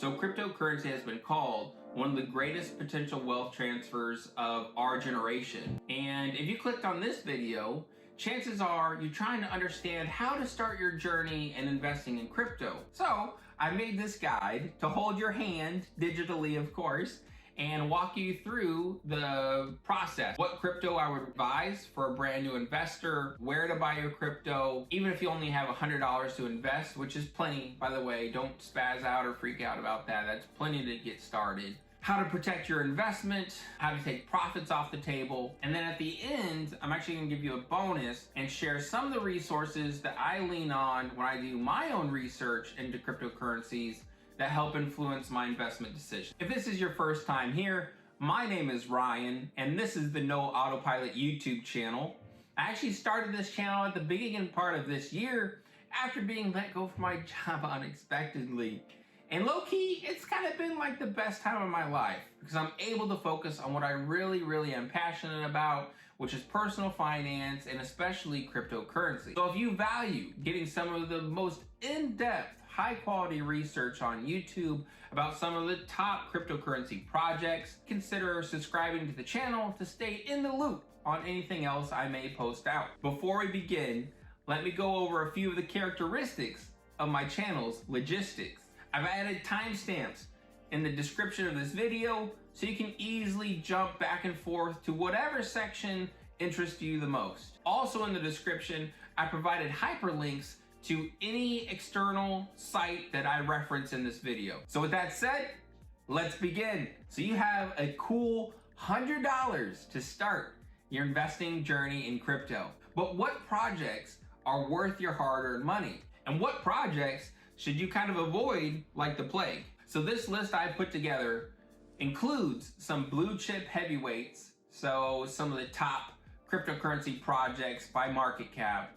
So cryptocurrency has been called one of the greatest potential wealth transfers of our generation. And if you clicked on this video, chances are you're trying to understand how to start your journey in investing in crypto. So I made this guide to hold your hand, digitally of course, and walk you through the process. What crypto I would advise for a brand new investor, where to buy your crypto, even if you only have $100 to invest, which is plenty, by the way. Don't spaz out or freak out about that. That's plenty to get started. How to protect your investment, how to take profits off the table. And then at the end, I'm actually gonna give you a bonus and share some of the resources that I lean on when I do my own research into cryptocurrencies that help influence my investment decision. If this is your first time here, my name is Ryan, and this is the No Autopilot YouTube channel. I actually started this channel at the beginning part of this year after being let go from my job unexpectedly. And low-key, it's kind of been like the best time of my life because I'm able to focus on what I really am passionate about, which is personal finance and especially cryptocurrency. So if you value getting some of the most in-depth, high-quality research on YouTube about some of the top cryptocurrency projects, consider subscribing to the channel to stay in the loop on anything else I may post out. Before we begin, let me go over a few of the characteristics of my channel's logistics. I've added timestamps in the description of this video so you can easily jump back and forth to whatever section interests you the most. Also in the description, I provided hyperlinks to any external site that I reference in this video. So with that said, let's begin. So you have a cool $100 to start your investing journey in crypto. But what projects are worth your hard-earned money? And what projects should you kind of avoid like the plague? So this list I put together includes some blue chip heavyweights, so some of the top cryptocurrency projects by market cap,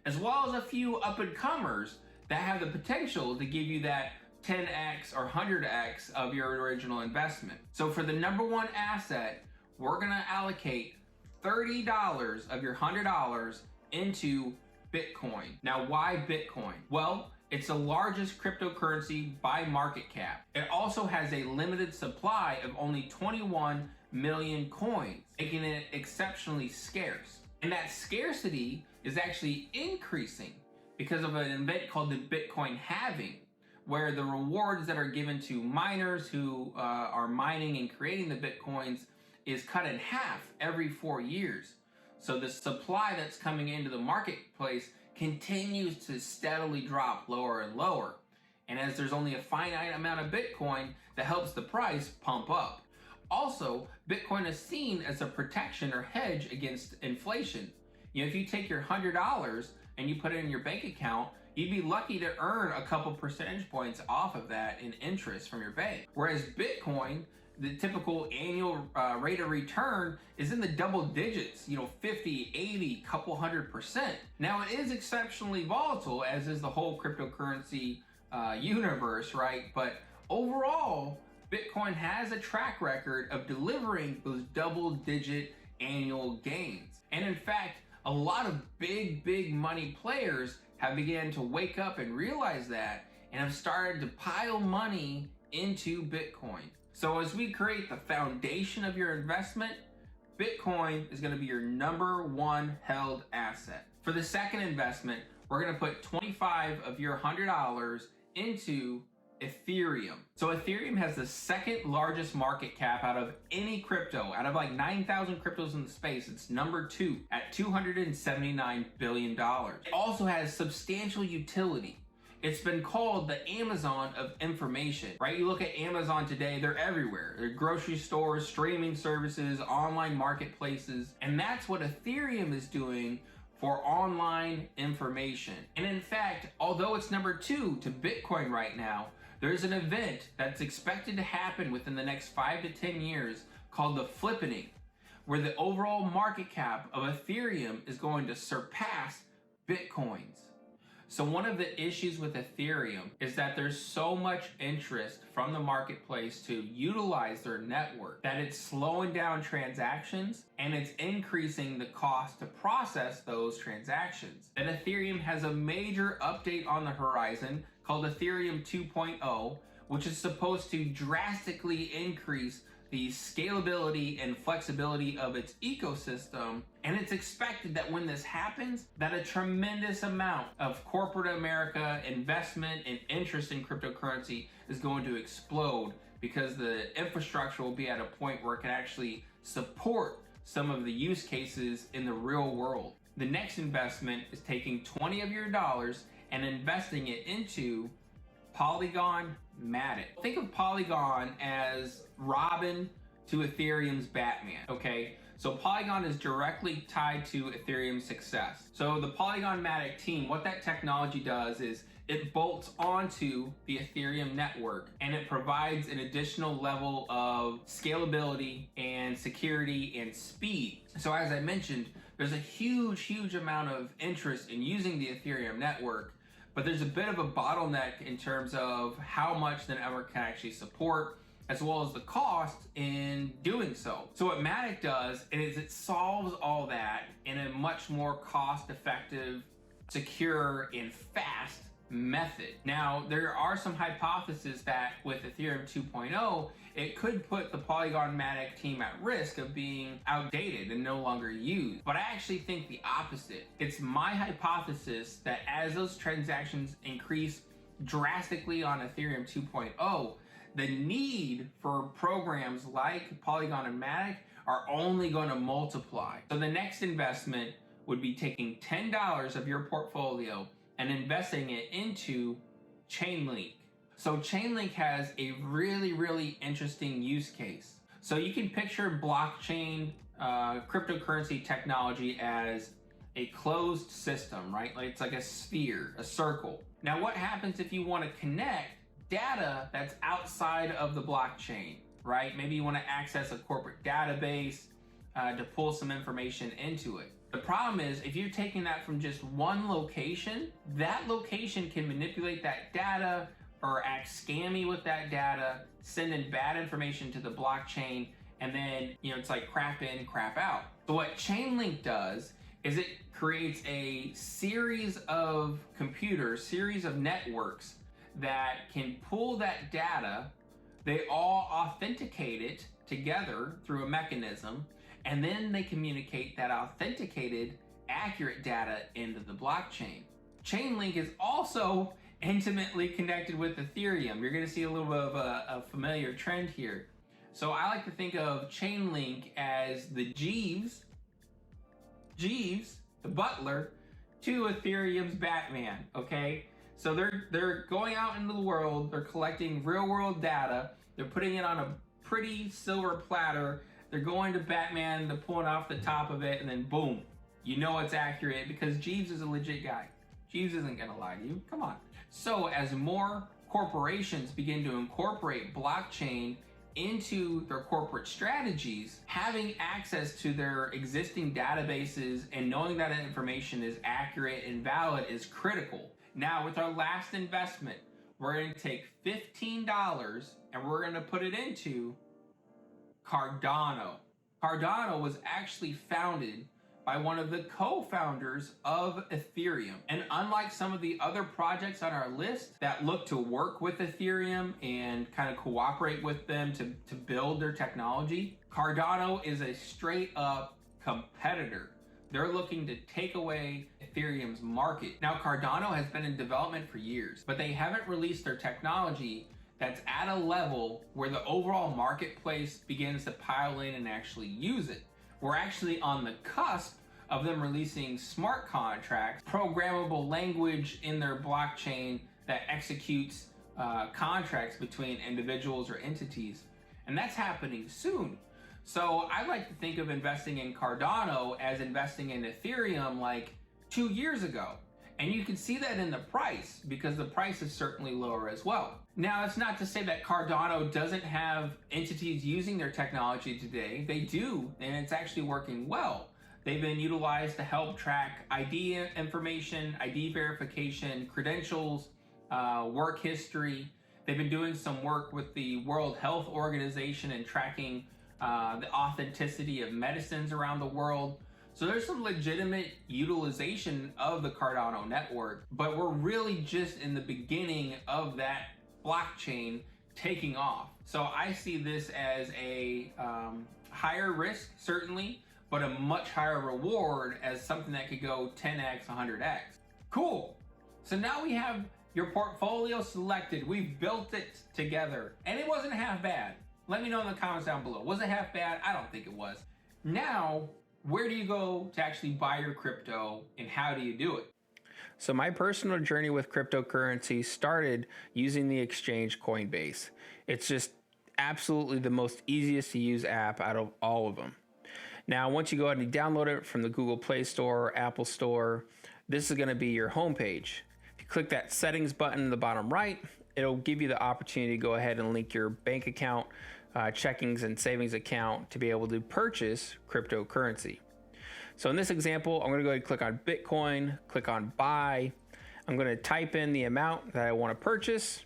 as well as a few up-and-comers that have the potential to give you that 10x or 100x of your original investment. So for the number one asset, we're gonna allocate $30 of your $100 into Bitcoin. Now, why Bitcoin? Well, it's the largest cryptocurrency by market cap. It also has a limited supply of only 21 million coins, making it exceptionally scarce. And that scarcity is actually increasing because of an event called the Bitcoin halving, where the rewards that are given to miners who are mining and creating the Bitcoins is cut in half every 4 years. So the supply that's coming into the marketplace continues to steadily drop lower and lower. And as there's only a finite amount of Bitcoin, that helps the price pump up. Also, Bitcoin is seen as a protection or hedge against inflation. You know, if you take your $100 and you put it in your bank account, you'd be lucky to earn a couple percentage points off of that in interest from your bank. Whereas Bitcoin, the typical annual rate of return is in the double digits, 50, 80, couple 100%. Now it is exceptionally volatile, as is the whole cryptocurrency universe, right? But overall, Bitcoin has a track record of delivering those double-digit annual gains. And in fact, a lot of big money players have begun to wake up and realize that and have started to pile money into Bitcoin. So as we create the foundation of your investment, Bitcoin is going to be your number one held asset. For the second investment, we're going to put 25 of your $100 into Ethereum. So Ethereum has the second largest market cap out of any crypto. Out of like 9,000 cryptos in the space, it's number 2 at $279 billion. It also has substantial utility. It's been called the Amazon of information, right? You look at Amazon today, they're everywhere. They're grocery stores, streaming services, online marketplaces, and that's what Ethereum is doing for online information. And in fact, although it's number 2 to Bitcoin right now, there's an event that's expected to happen within the next 5 to 10 years called the flippening, where the overall market cap of Ethereum is going to surpass Bitcoin's. So one of the issues with Ethereum is that there's so much interest from the marketplace to utilize their network that it's slowing down transactions and it's increasing the cost to process those transactions. And Ethereum has a major update on the horizon called Ethereum 2.0, which is supposed to drastically increase the scalability and flexibility of its ecosystem. And it's expected that when this happens, that a tremendous amount of corporate America investment and interest in cryptocurrency is going to explode, because the infrastructure will be at a point where it can actually support some of the use cases in the real world. The next investment is taking 20 of your dollars and investing it into Polygon Matic. Think of Polygon as Robin to Ethereum's Batman, okay? So Polygon is directly tied to Ethereum's success. So the Polygon Matic team, what that technology does is it bolts onto the Ethereum network, and it provides an additional level of scalability and security and speed. So as I mentioned, there's a huge amount of interest in using the Ethereum network, but there's a bit of a bottleneck in terms of how much the network can actually support, as well as the cost in doing so. So what Matic does is it solves all that in a much more cost-effective, secure, and fast method. Now, there are some hypotheses that with Ethereum 2.0, it could put the Polygon Matic team at risk of being outdated and no longer used. But I actually think the opposite. It's my hypothesis that as those transactions increase drastically on Ethereum 2.0, the need for programs like Polygon and Matic are only going to multiply. So the next investment would be taking $10 of your portfolio and investing it into Chainlink. So Chainlink has a really interesting use case. So you can picture blockchain cryptocurrency technology as a closed system, right? Like it's like a sphere, a circle. Now what happens if you want to connect data that's outside of the blockchain, right? Maybe you want to access a corporate database to pull some information into it. The problem is, if you're taking that from just one location, that location can manipulate that data or act scammy with that data, send in bad information to the blockchain, and then, it's like crap in, crap out. So what Chainlink does is it creates a series of computers, series of networks that can pull that data. They all authenticate it together through a mechanism, and then they communicate that authenticated, accurate data into the blockchain. Chainlink is also intimately connected with Ethereum. You're going to see a little bit of a familiar trend here. So I like to think of Chainlink as the Jeeves, the butler, to Ethereum's Batman, okay? So they're going out into the world, they're collecting real world data, they're putting it on a pretty silver platter, they're going to Batman, they're pulling off the top of it, and then boom, you know it's accurate because Jeeves is a legit guy. Jeeves isn't gonna lie to you, come on. So as more corporations begin to incorporate blockchain into their corporate strategies, having access to their existing databases and knowing that information is accurate and valid is critical. Now with our last investment, we're going to take $15 and we're going to put it into Cardano. Cardano was actually founded by one of the co-founders of Ethereum. And unlike some of the other projects on our list that look to work with Ethereum and kind of cooperate with them to build their technology, Cardano is a straight up competitor. They're looking to take away Ethereum's market. Now, Cardano has been in development for years, but they haven't released their technology that's at a level where the overall marketplace begins to pile in and actually use it. We're actually on the cusp of them releasing smart contracts, programmable language in their blockchain that executes contracts between individuals or entities. And that's happening soon. So I like to think of investing in Cardano as investing in Ethereum like 2 years ago. And you can see that in the price because the price is certainly lower as well. Now, that's not to say that Cardano doesn't have entities using their technology today. They do, and it's actually working well. They've been utilized to help track ID information, ID verification, credentials, work history. They've been doing some work with the World Health Organization and tracking the authenticity of medicines around the world. So there's some legitimate utilization of the Cardano network, but we're really just in the beginning of that blockchain taking off. So I see this as a higher risk, certainly, but a much higher reward as something that could go 10x, 100x. Cool. So now we have your portfolio selected. We've built it together, and it wasn't half bad. Let me know in the comments down below. Was it half bad? I don't think it was. Now, where do you go to actually buy your crypto, and how do you do it? So my personal journey with cryptocurrency started using the exchange Coinbase. It's just absolutely the most easiest to use app out of all of them. Now, once you go ahead and download it from the Google Play Store or Apple Store, this is going to be your homepage. If you click that settings button in the bottom right, it'll give you the opportunity to go ahead and link your bank account, checkings and savings account to be able to purchase cryptocurrency. So in this example, I'm going to go ahead and click on Bitcoin, click on buy. I'm going to type in the amount that I want to purchase,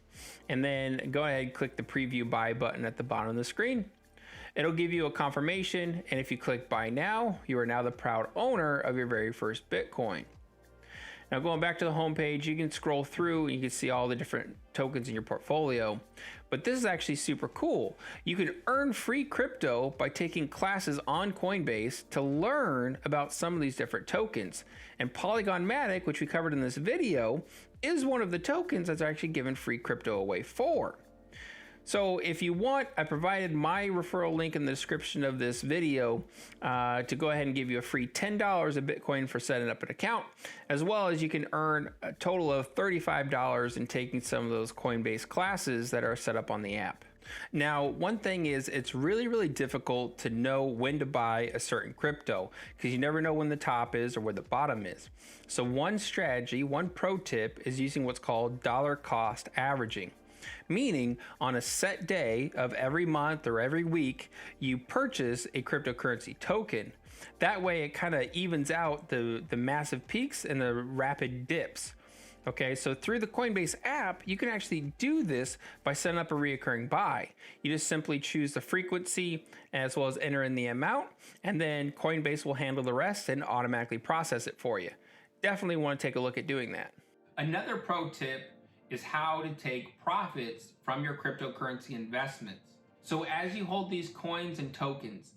and then go ahead and click the preview buy button at the bottom of the screen. It'll give you a confirmation, and if you click buy now, you are now the proud owner of your very first Bitcoin. Now, going back to the home page, you can scroll through and you can see all the different tokens in your portfolio. But this is actually super cool. You can earn free crypto by taking classes on Coinbase to learn about some of these different tokens. And Polygon Matic, which we covered in this video, is one of the tokens that's actually given free crypto away for. So if you want, I provided my referral link in the description of this video to go ahead and give you a free $10 of Bitcoin for setting up an account, as well as you can earn a total of $35 in taking some of those Coinbase classes that are set up on the app. Now, one thing is it's really difficult to know when to buy a certain crypto because you never know when the top is or where the bottom is. So one strategy, one pro tip is using what's called dollar cost averaging. Meaning on a set day of every month or every week, you purchase a cryptocurrency token. That way it kind of evens out the massive peaks and the rapid dips. Okay, so through the Coinbase app, you can actually do this by setting up a recurring buy. You just simply choose the frequency as well as enter in the amount, and then Coinbase will handle the rest and automatically process it for you. Definitely want to take a look at doing that. Another pro tip is how to take profits from your cryptocurrency investments. So as you hold these coins and tokens,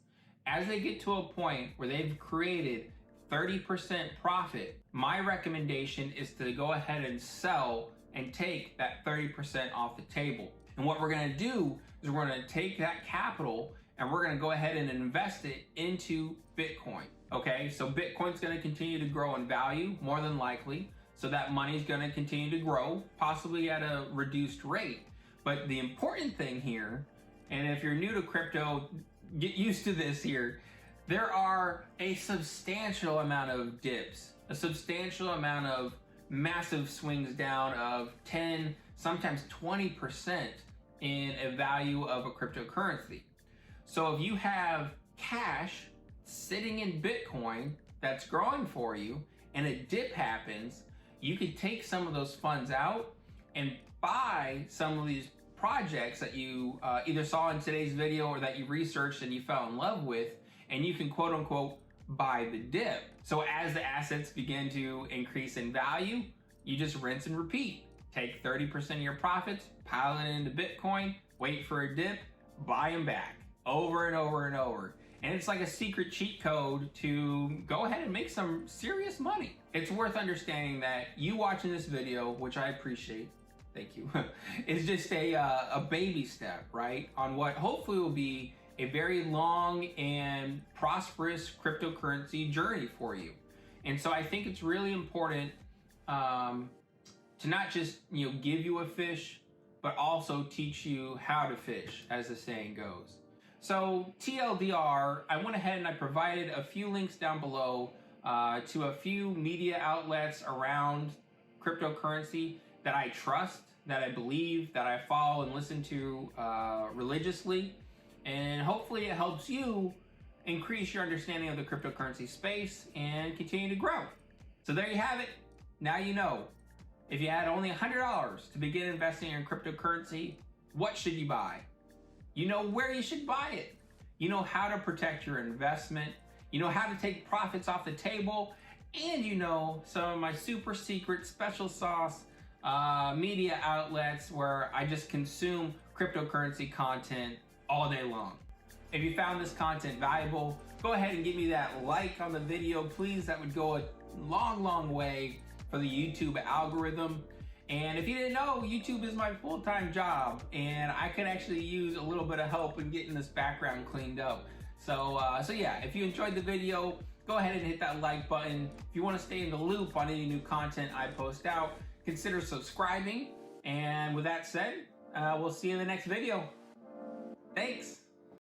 as they get to a point where they've created 30% profit, my recommendation is to go ahead and sell and take that 30% off the table. And what we're gonna do is we're gonna take that capital and we're gonna go ahead and invest it into Bitcoin. Okay, so Bitcoin's gonna continue to grow in value, more than likely. So that money's gonna continue to grow, possibly at a reduced rate. But the important thing here, and if you're new to crypto, get used to this here, there are a substantial amount of dips, a substantial amount of massive swings down of 10, sometimes 20% in a value of a cryptocurrency. So if you have cash sitting in Bitcoin that's growing for you and a dip happens, you could take some of those funds out and buy some of these projects that you either saw in today's video or that you researched and you fell in love with, and you can quote unquote buy the dip. So as the assets begin to increase in value, you just rinse and repeat. Take 30% of your profits, pile it into Bitcoin, wait for a dip, buy them back over and over and over. And it's like a secret cheat code to go ahead and make some serious money. It's worth understanding that you watching this video, which I appreciate, thank you, is just a baby step, right? On what hopefully will be a very long and prosperous cryptocurrency journey for you. And so I think it's really important to not just give you a fish, but also teach you how to fish, as the saying goes. So TLDR, I went ahead and I provided a few links down below to a few media outlets around cryptocurrency that I trust, that I believe, that I follow and listen to religiously. And hopefully it helps you increase your understanding of the cryptocurrency space and continue to grow. So there you have it. Now you know. If you had only $100 to begin investing in cryptocurrency, what should you buy? You know where you should buy it. You know how to protect your investment. You know how to take profits off the table. And you know some of my super secret special sauce media outlets where I just consume cryptocurrency content all day long. If you found this content valuable, go ahead and give me that like on the video, please. That would go a long way for the YouTube algorithm. And if you didn't know, YouTube is my full-time job, and I could actually use a little bit of help in getting this background cleaned up. So yeah, if you enjoyed the video, go ahead and hit that like button. If you want to stay in the loop on any new content I post out, consider subscribing. And with that said, we'll see you in the next video. Thanks.